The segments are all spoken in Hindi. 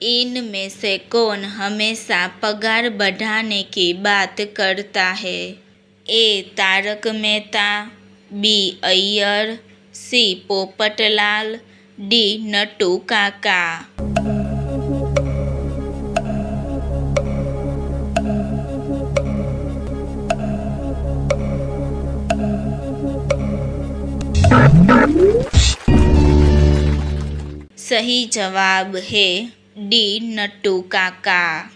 इनमें से कौन हमेशा पगार बढ़ाने की बात करता है? ए. तारक मेहता, बी. अय्यर, सी. पोपटलाल, डी. नट्टू काका। सही जवाब है डी. नट्टू काका।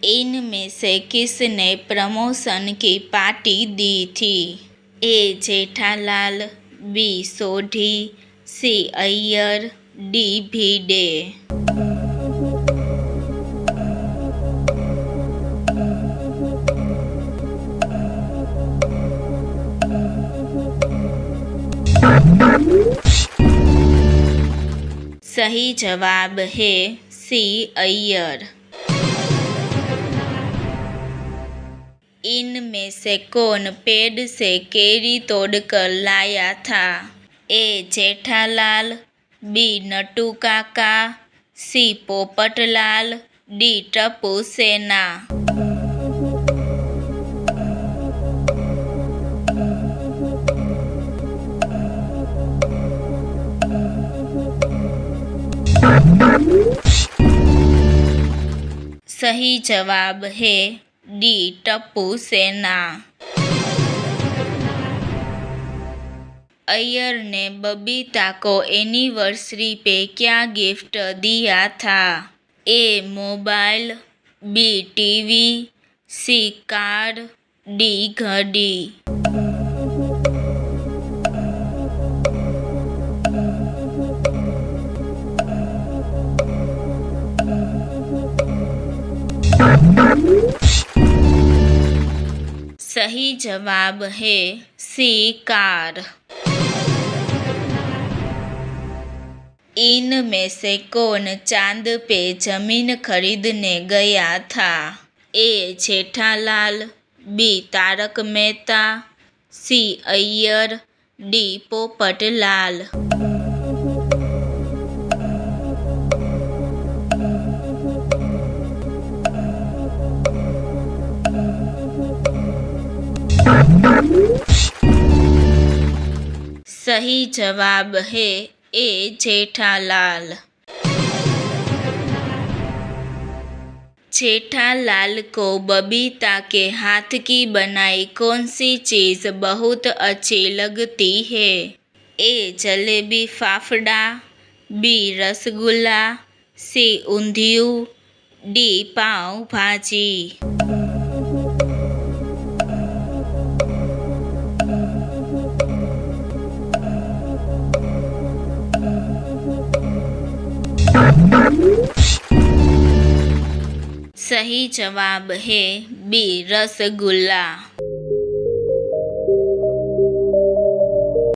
इनमें से किसने प्रमोशन की पार्टी दी थी? ए. जेठालाल, बी. सोढ़ी, सी. अय्यर, डी. भिडे। सही जवाब है सी. अय्यर। इनमें से कौन पेड़ से केरी तोड़कर लाया था? ए. जेठालाल, बी. नट्टू काका, सी. पोपटलाल, डी. टप्पू सेना। सही जवाब है डी. टप्पू सेना। अय्यर ने बबीता को एनिवर्सरी पे क्या गिफ्ट दिया था? A. Mobile, B. TV, C. Car, D. घड़ी। सही जवाब है सी. कार। इनमें से कौन चांद पे जमीन खरीदने गया था? ए. जेठालाल, बी. तारक मेहता, सी. अय्यर, डी. पोपटलाल। सही जवाब है ए. जेठालाल। जेठालाल को बबीता के हाथ की बनाई कौन सी चीज़ बहुत अच्छी लगती है? ए. जलेबी फाफड़ा, बी. रसगुल्ला, सी. ऊंधिયું, डी. पाव भाजी। सही जवाब है बी. रसगुल्ला।